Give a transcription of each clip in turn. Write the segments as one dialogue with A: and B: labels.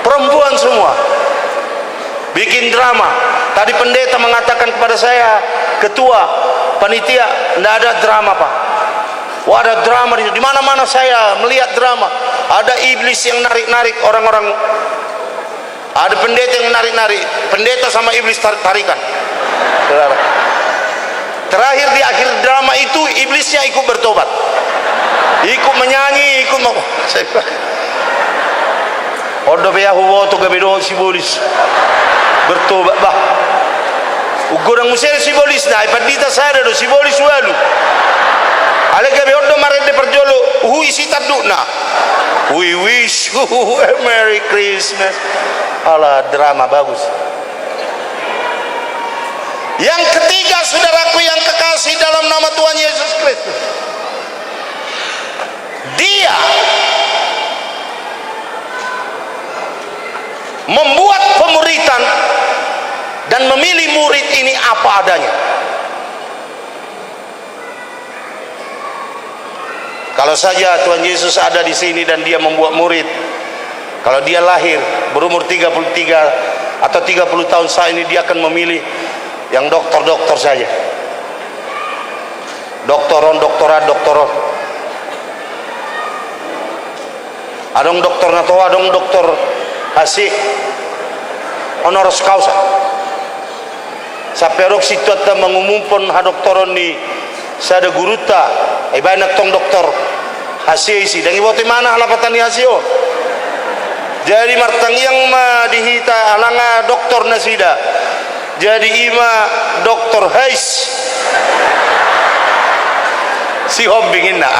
A: perempuan semua, bikin drama. Tadi pendeta mengatakan kepada saya, ketua panitia, tidak ada drama Pak. Wah, ada drama di mana-mana. Saya melihat drama. Ada iblis yang narik-narik orang-orang. Ada pendeta yang narik-narik. Pendeta sama iblis tarikan. Terakhir di akhir drama itu iblisnya ikut bertobat, ikut menyanyi, ikut mau. Odo be Yahuwa to gabedo simbolis bertobat bah. Ugorang musel simbolis na ipadita sada do simbolis walu. Ale gabe odo mare de perjolo hui sitaduna. We wish you a Merry Christmas. Ala drama bagus. Yang ketiga, saudaraku yang kekasih dalam nama Tuhan Yesus Kristus, Dia membuat pemuritan dan memilih murid ini apa adanya. Kalau saja Tuhan Yesus ada di sini dan Dia membuat murid, kalau Dia lahir berumur 33 atau 30 tahun saat ini, Dia akan memilih yang doktor-doktor saja, doktoron. Adong doktor nato, adong doktor hasil honoris causa. Saperok situ ta mengumumkan ha doktoron ni sada guruta banyak tong doktor hasil isi dan ibote mana halapatan ni hasil. Jadi martang yang ma dihita alanga doktor nasida, jadi ima doktor Hais si hobbingin na.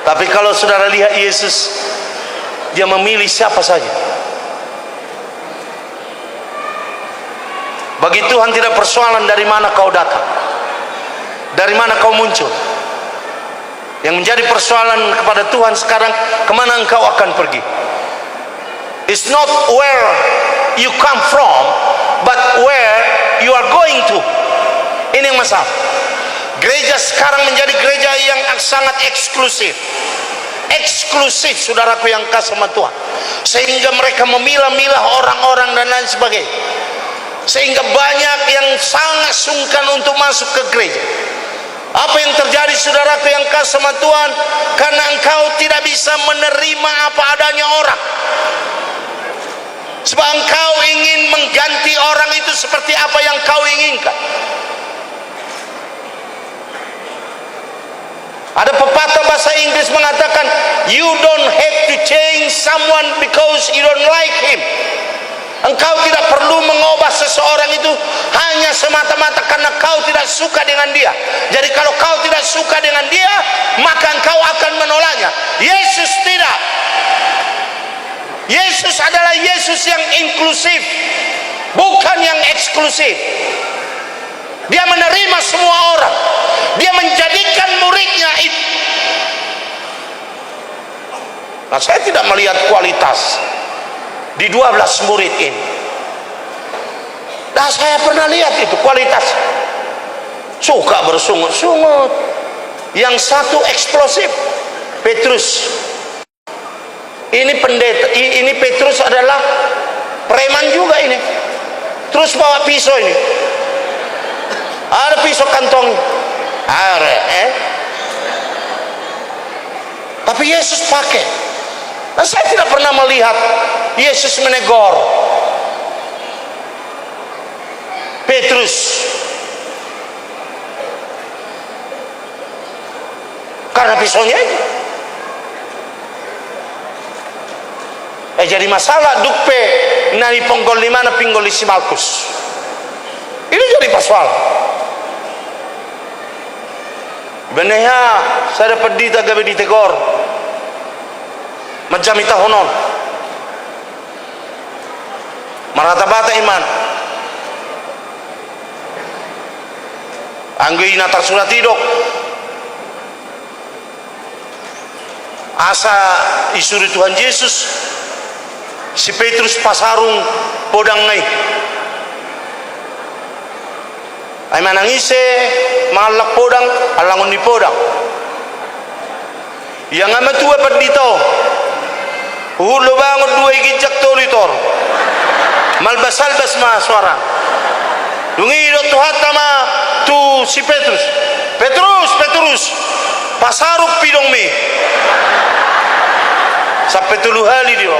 A: Tapi kalau saudara lihat Yesus, Dia memilih siapa saja. Bagi Tuhan tidak persoalan dari mana kau datang, dari mana kau muncul. Yang menjadi persoalan kepada Tuhan sekarang, kemana engkau akan pergi. It's not where you come from, but where you are going to. Ini yang masalah. Gereja sekarang menjadi gereja yang sangat eksklusif. Eksklusif, saudaraku yang kasih sama Tuhan. Sehingga mereka memilah-milah orang-orang dan lain sebagainya. Sehingga banyak yang sangat sungkan untuk masuk ke gereja. Apa yang terjadi, saudaraku yang kasih sama Tuhan? Karena engkau tidak bisa menerima apa adanya orang. Sebab engkau ingin mengganti orang itu seperti apa yang kau inginkan. Ada pepatah bahasa Inggris mengatakan, you don't have to change someone because you don't like him. Engkau tidak perlu mengubah seseorang itu hanya semata-mata karena kau tidak suka dengan dia. Jadi kalau kau tidak suka dengan dia, maka engkau akan menolaknya. Yesus tidak. Yesus adalah Yesus yang inklusif, bukan yang eksklusif. Dia menerima semua orang. Dia menjadikan muridnya itu. Nah, saya tidak melihat kualitas di 12 murid ini. Nah, saya pernah lihat itu kualitas. Suka bersungut-sungut. Yang satu eksplosif, Petrus. Ini pendeta, ini Petrus adalah preman juga ini. Terus bawa pisau ini. Ada pisau kantong. Tapi Yesus pakai. Nah, saya tidak pernah melihat Yesus menegur Petrus karena pisaunya itu. Jadi masalah dukpe nari ponggol di mana pinggol di si Markus. Ini jadi persoalan. Benarnya saya dapat dita gabe ditegor macam ita honon marata-bata iman anggi natar surat idok asa isuri Tuhan Yesus si Petrus pasarung podang ngai ay manangise malak podang alangon di podang yang amat tua dito hulo bangun dua gijak tolitor malbas-albas ma suara dungi do tuhat tama tu si Petrus pasaruk pidong mi sampai 3 hari dia.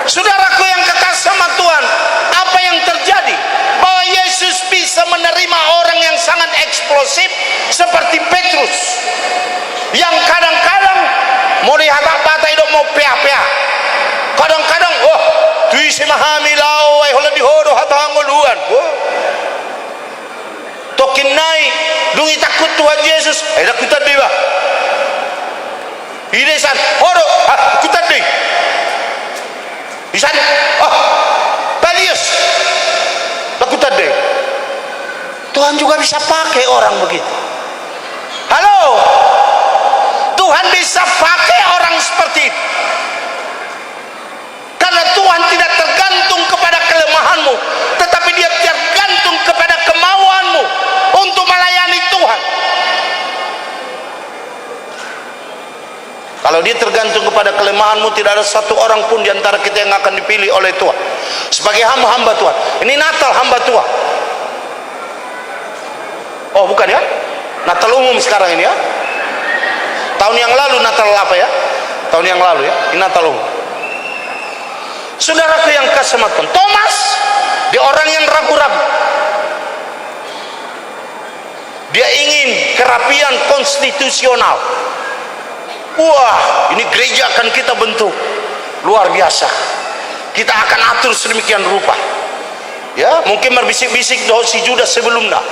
A: Saudaraku yang kekasih sama Tuhan, apa yang terjadi? Bahwa Yesus bisa menerima orang yang sangat eksplosif seperti Petrus, yang kadang-kadang mau dihatak-hatak itu mau pia-pia, kadang-kadang tu isi mahami lau hola dihodo hatangoluan tokin naik dungi takut Tuhan Yesus takutan dia bah ini san hodo takutan dia di sana Balius takutan dia. Tuhan juga bisa pakai orang begitu. Halo, Tuhan bisa pakai orang seperti itu karena Tuhan tidak tergantung kepada kelemahanmu, tetapi dia tergantung kepada kemauanmu untuk melayani Tuhan. Kalau dia tergantung kepada kelemahanmu, tidak ada satu orang pun di antara kita yang akan dipilih oleh Tuhan sebagai hamba-hamba Tuhan. Ini Natal hamba Tuhan. Oh bukan ya, Natal umum sekarang ini ya. Tahun yang lalu Natal apa ya? Tahun yang lalu ya, ini Natal umum. Saudaraku yang kasih Tuhan, Thomas dia orang yang ragu-ragu. Dia ingin kerapian konstitusional. Wah, ini gereja akan kita bentuk luar biasa. Kita akan atur sedemikian rupa. Ya, mungkin berbisik-bisik doh si Judas sebelumnya.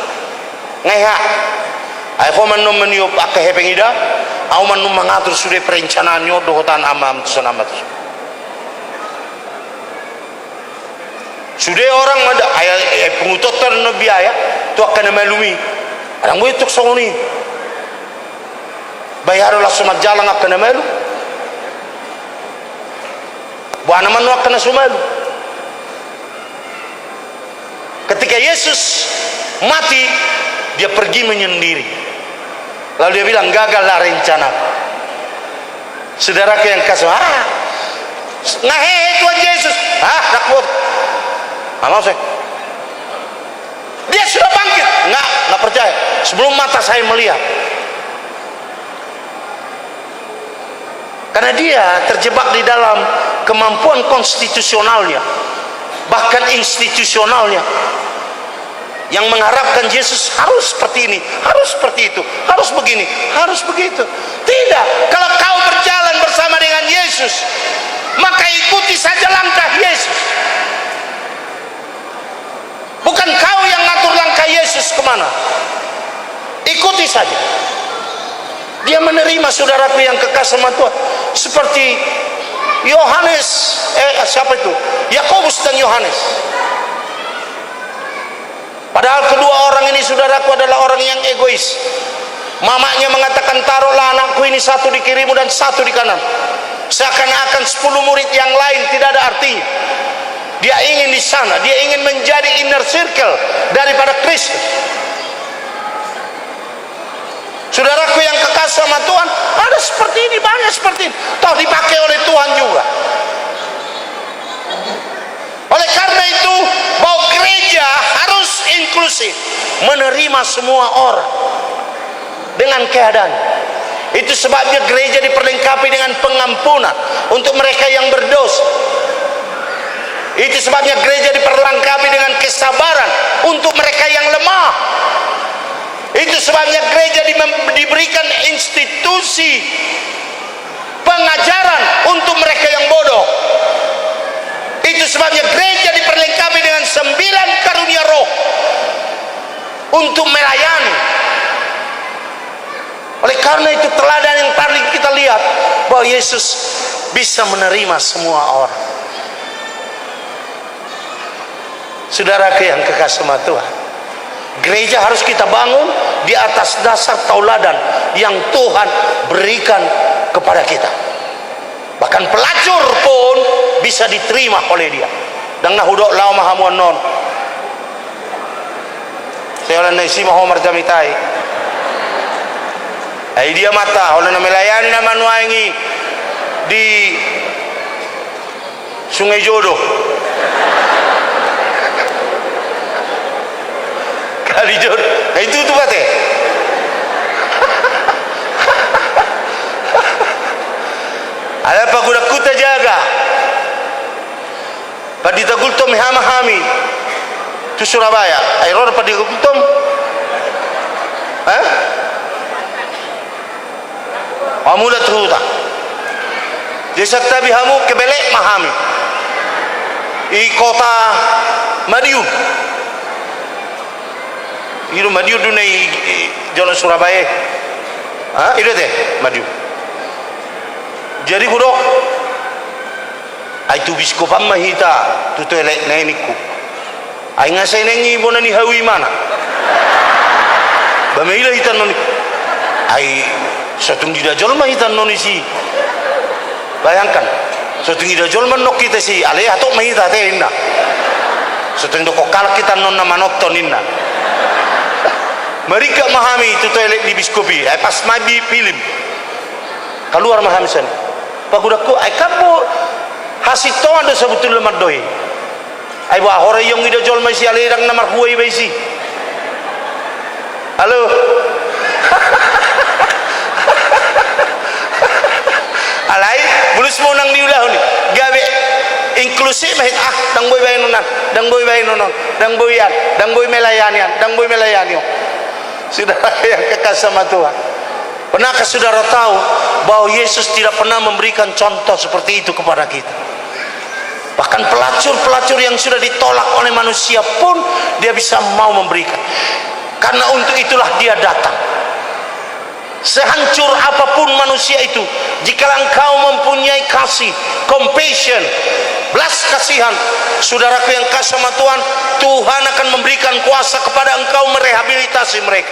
A: Ngeha. Aku manum meniup akeh pengida, aku manum mengatur sudah perencanaannya dohotan amam tusunamat. Sudah orang ada pengututan biaya tu akan melumi. Orang itu songoni. Bayarlah sumat jalan akan melu. Buana manu akan sumelu. Ketika Yesus mati, dia pergi menyendiri. Lalu dia bilang gagallah rencana. Saudaraku yang kasih, ngahehe Tuhan Yesus, takut. Mau saya. Dia sudah bangkit, nggak percaya. Sebelum mata saya melihat. Karena dia terjebak di dalam kemampuan konstitusionalnya, bahkan institusionalnya, yang mengharapkan Yesus harus seperti ini, harus seperti itu, harus begini, harus begitu. Tidak, kalau kau berjalan bersama dengan Yesus, maka ikuti saja langkah Yesus. Bukan kau yang ngatur langkah Yesus kemana. Ikuti saja. Dia menerima saudaraku yang kekasih sama Tuhan, seperti Yohanes, siapa itu? Yakobus dan Yohanes. Padahal kedua orang ini saudaraku adalah orang yang egois. Mamanya mengatakan taruhlah anakku ini satu di kirimu dan satu di kanan. Seakan-akan 10 murid yang lain tidak ada artinya. Dia ingin di sana, dia ingin menjadi inner circle daripada Kristus. Saudaraku yang kekasih sama Tuhan, ada seperti ini, banyak seperti ini. Toh dipakai oleh Tuhan juga. Oleh karena itu, bahwa gereja harus inklusif, menerima semua orang dengan keadaan. Itu sebabnya gereja diperlengkapi dengan pengampunan untuk mereka yang berdosa. Itu sebabnya gereja diperlengkapi dengan kesabaran untuk mereka yang lemah. Itu sebabnya gereja diberikan institusi pengajaran untuk mereka yang bodoh. Itu sebabnya gereja diperlengkapi dengan 9 karunia roh untuk melayani. Oleh karena itu teladan yang tadi kita lihat bahwa Yesus bisa menerima semua orang. Saudaraku yang kekasih sama Tuhan, gereja harus kita bangun di atas dasar tauladan yang Tuhan berikan kepada kita. Bahkan pelacur pun bisa diterima oleh dia. Dan nahudok lau mahamuan non. saya orang naisi mau marjamitai ai dia mata oleh melayani nama nuangi di Sungai Jodoh kali jodoh itu tuh bate ada apa kuda kuta jaga padita gultom hama-hami tu Surabaya airor padita gultom Amuda tuhuta desa tabi hamu kebelek mahami i kota Madiun itu Madiun dunai jalan Surabaya itu deh Madiun jadi budok ai tu biskopam mahita tu telek nainiku ai ngasai nengi bona ni hawi mana bamila hitan non ai satung di dajol mah hitan non isi bayangkan satung di dajol man nok kita si ale atok mah hita teh inna satung do kokal kita non nama nokton inna mereka memahami itu toilet di biskopi ai pas mabi film keluar mahamsan pagudaku ai kapo hasito ando sebetulnya madoi ai wa hore yang ida jol mai si ale dang namar huai bai si halo alai bulus mo nang diulah ni gawe inklusif mah dang boy bae nonan dang boy bae nonon dang boyan dang boy melayanian dang boy melayanian saudara yang kekasih sama Tuhan, pernahkah saudara tahu bahwa Yesus tidak pernah memberikan contoh seperti itu kepada kita? Bahkan pelacur-pelacur yang sudah ditolak oleh manusia pun dia bisa mau memberikan, karena untuk itulah dia datang. Sehancur apapun manusia itu, jika engkau mempunyai kasih, compassion, belas kasihan, saudaraku yang kasih sama Tuhan, Tuhan akan memberikan kuasa kepada engkau merehabilitasi mereka.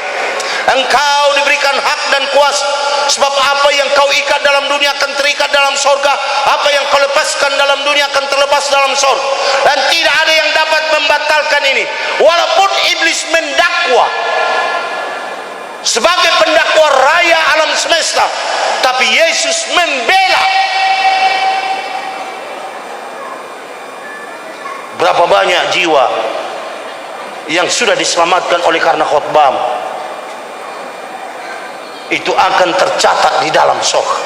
A: Engkau diberikan hak dan kuasa, sebab apa yang kau ikat dalam dunia akan terikat dalam sorga, apa yang kau lepaskan dalam dunia akan terlepas dalam sorga, dan tidak ada yang dapat membatalkan ini. Walaupun iblis mendakwa sebagai pendakwa raya alam semesta, tapi Yesus membela. Berapa banyak jiwa yang sudah diselamatkan oleh karena khotbahmu, itu akan tercatat di dalam sorga,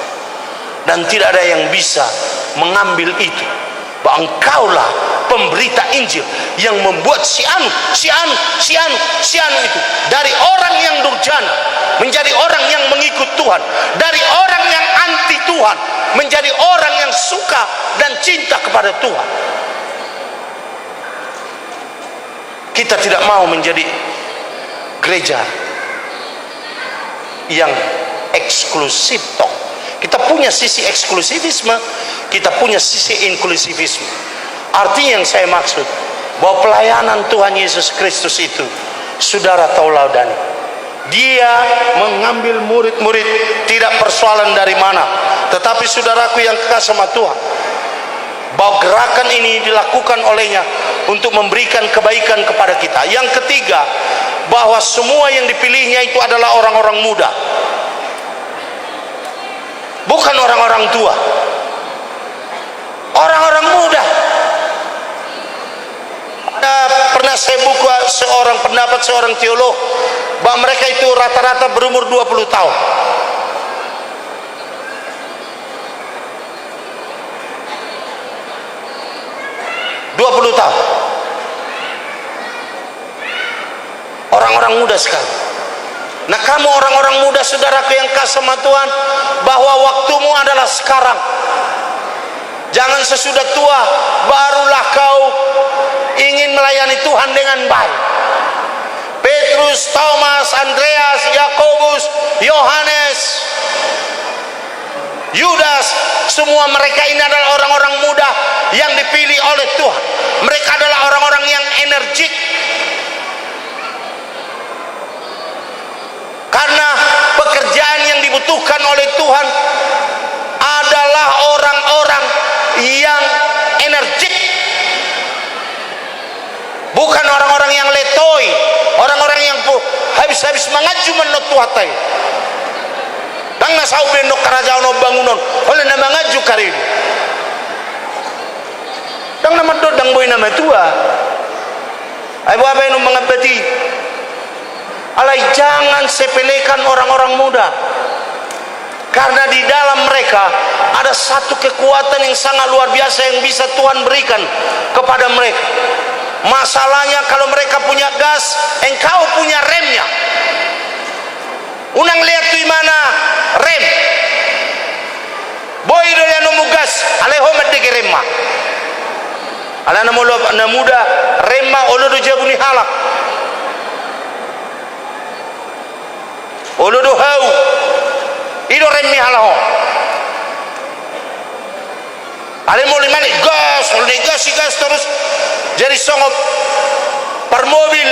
A: dan tidak ada yang bisa mengambil itu. Bahwa engkaulah pemberita Injil yang membuat si anu itu dari orang yang durjana menjadi orang yang mengikut Tuhan, dari orang yang anti Tuhan menjadi orang yang suka dan cinta kepada Tuhan. Kita tidak mau menjadi gereja yang eksklusif toh. Kita punya sisi eksklusivisme, kita punya sisi inklusivisme. Artinya yang saya maksud bahwa pelayanan Tuhan Yesus Kristus itu, saudara tauladan, dia mengambil murid-murid tidak persoalan dari mana, tetapi saudaraku yang kekasih sama Tuhan, bahwa gerakan ini dilakukan olehnya untuk memberikan kebaikan kepada kita. Yang ketiga, bahwa semua yang dipilihnya itu adalah orang-orang muda, bukan orang-orang tua, orang-orang muda. Pernah saya buka pendapat seorang teolog bahwa mereka itu rata-rata berumur 20 tahun. Orang-orang muda sekali. Nah, kamu orang-orang muda, saudaraku yang kasih sama Tuhan, bahwa waktumu adalah sekarang. Jangan sesudah tua barulah kau ingin melayani Tuhan dengan baik. Petrus, Thomas, Andreas, Yakobus, Yohanes, Yudas, semua mereka ini adalah orang-orang muda yang dipilih oleh Tuhan. Mereka adalah orang-orang yang energik, karena pekerjaan yang dibutuhkan oleh Tuhan adalah orang-orang yang energik, bukan orang-orang yang letoi, orang-orang yang habis-habis mengaju menot tuatai. Dang nasau bendok kerajaan bangunan, oleh nama ngaju kari. Dang nama dodang boy nama tua. Ayo apa yang mengabdi? Alai jangan sepelekan orang-orang muda. Karena di dalam mereka ada satu kekuatan yang sangat luar biasa yang bisa Tuhan berikan kepada mereka. Masalahnya kalau mereka punya gas, engkau punya remnya. Unang lihat tu mana rem. Boy do yang nomu gas, aleho medeke remma. Ala na muda remma olo do jabuni halak. Olo do hau. Ido remmi halaho. Ale mo limani gas, oleh gas terus jadi songop. Per mobil,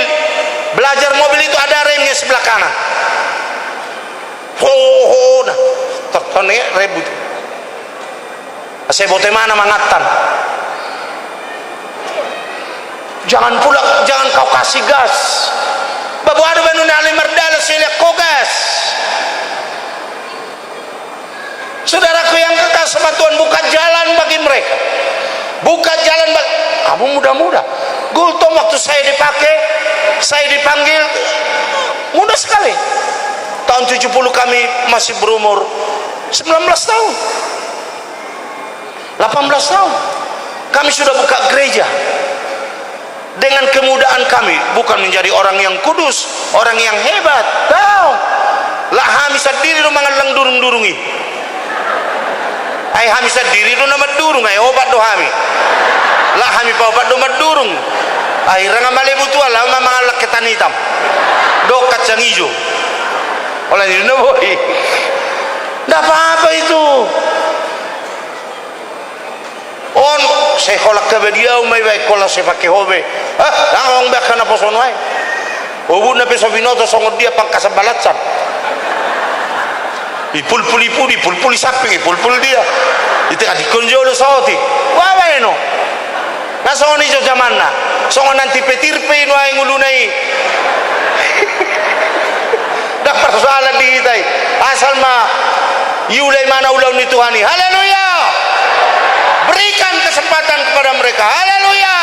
A: belajar mobil itu ada remnya sebelah kanan. Nah, tertone rebut. Saya bote mana mangatan. Jangan kau kasih gas. Babu ada benune ali merdala seliak kau gas. Saudaraku yang kekal sama Tuhan, buka jalan bagi mereka. Buka jalan bagi kamu muda-muda. Gultom waktu saya dipanggil muda sekali. Tahun 70 kami masih berumur 19 tahun. 18 tahun. Kami sudah buka gereja. Dengan kemudaan kami, bukan menjadi orang yang kudus, orang yang hebat. Tahu. Lah kami sendiri rumah ngelang durung-durungi. Ay kami sendiri do nama durung ay obat do kami. Lah kami pa obat do madurung. Ay ranga malebu tua lah mangalak ketan hitam. Do kacang hijau. Oleh ini boy. Enggak apa-apa itu. On saya kolak ke dia umai baik kolak saya pakai hobe. Lang bak kana poson wae. Ubun na peso binoto songod dia pangkasa balatsan. Ipul-puli sapi, ipul-pul dia. Itu kan dikonjolo sauti. Wawa eno. Nasong ni jo zaman na. Songo nanti petirpe ino ay ngulunay. Dak persoalan di kita. Asal ma yulay mana ulau ni Tuhani. Haleluya. Berikan kesempatan kepada mereka. Haleluya.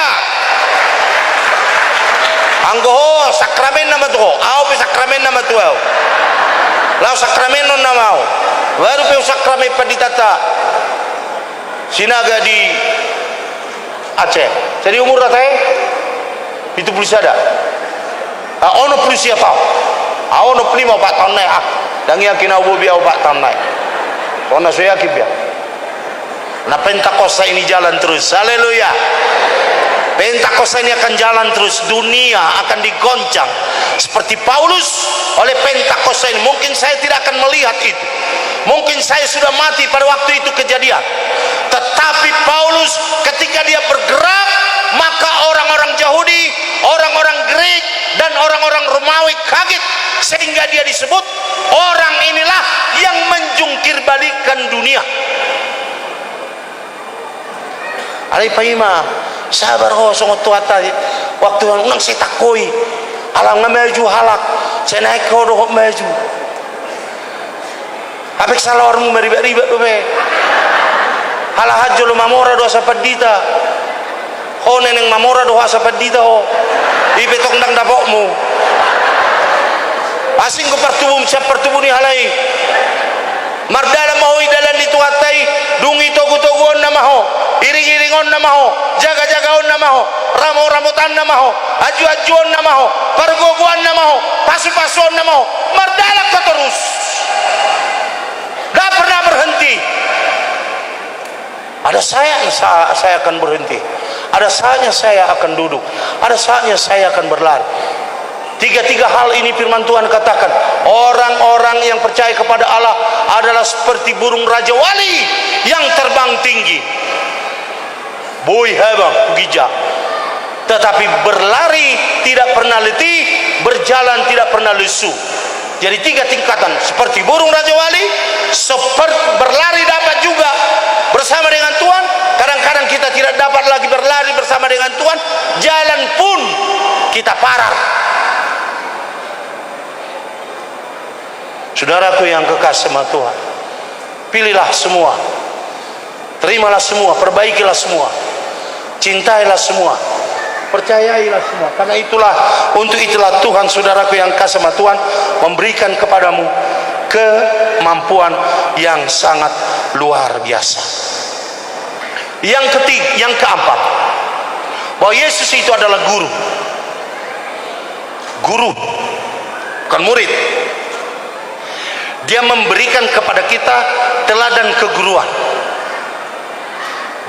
A: Anggoho sakramen nama tuh. Au pe sakramen nama tuh. Lau sakramen non namau. Baru pe sakramen paditata. Sinaga di Aceh. Jadi umur ratai itu polisi ada. Ono polisi apa? Ono prima 4 tahun naik. Dan yakin aku biar 4 tahun naik. Karena saya yakin biar. Nah Pentakosta ini jalan terus. Haleluya. Pentakosta ini akan jalan terus. Dunia akan digoncang seperti Paulus oleh Pentakosta ini. Mungkin saya tidak akan melihat itu. Mungkin saya sudah mati pada waktu itu kejadian. Tetapi Paulus ketika dia bergerak, maka orang-orang Yahudi, orang-orang Greek dan orang-orang Romawi kaget, sehingga dia disebut orang inilah yang menjungkir balikan dunia. Alai paima sabar ho songo tuata waktu nang saya takoi alang ngamaju halak saya naik ho do maju apek salormu meriba-riba do be halah hajjo lo mamora do sapadita ho neneng mamora do sapadita ho ipetok ndang dapokmu asing ko pertubuh ni halai mardala mau idalan dituatai dungi togu-toguon namaho iring-iringon namaho jaga-jagaon namaho ramo-ramotan namaho aju-ajuon namaho pergoguan namaho pasu-pasuan namaho mardala ka terus tidak pernah berhenti. Ada saatnya saya akan berhenti, ada saatnya saya akan duduk, ada saatnya saya akan berlari. Tiga hal ini firman Tuhan katakan, orang-orang yang percaya kepada Allah adalah seperti burung raja wali yang terbang tinggi. Boy hebang gija. Tetapi berlari tidak pernah letih, berjalan tidak pernah lesu. Jadi 3 tingkatan, seperti burung raja wali, seperti berlari dapat juga bersama dengan Tuhan. Kadang-kadang kita tidak dapat lagi berlari bersama dengan Tuhan, jalan pun kita parah. Saudaraku yang kekasih sama Tuhan, pilihlah semua, terimalah semua, perbaikilah semua, cintailah semua, percayailah semua. Karena untuk itulah Tuhan, saudaraku yang kasih sama Tuhan, memberikan kepadamu kemampuan yang sangat luar biasa. Yang keempat, bahwa Yesus itu adalah guru, bukan murid. Dia memberikan kepada kita teladan keguruan.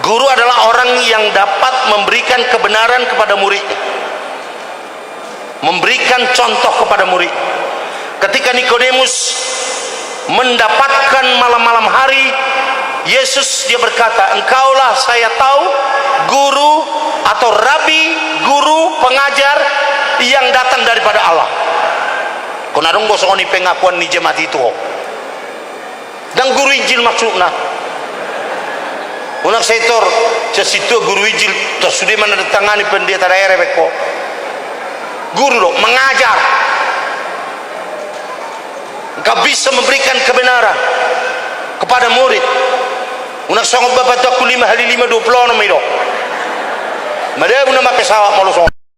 A: Guru adalah orang yang dapat memberikan kebenaran kepada muridnya, memberikan contoh kepada murid. Ketika Nikodemus mendapatkan malam-malam hari Yesus, dia berkata, engkaulah saya tahu guru atau rabi, guru, pengajar yang datang daripada Allah. Kunadong gosong ni pengakuan ni jemaat itu. Dan guru Injil maksudnya. Unak setor sesitu guru Injil tersudah menandatangani pendeta daerah beko. Guru loh, mengajar. Engkau bisa memberikan kebenaran kepada murid. Unak sanggup bapak tu aku 5 hari 5 20 nama itu. Mereka guna pakai sawak malu song.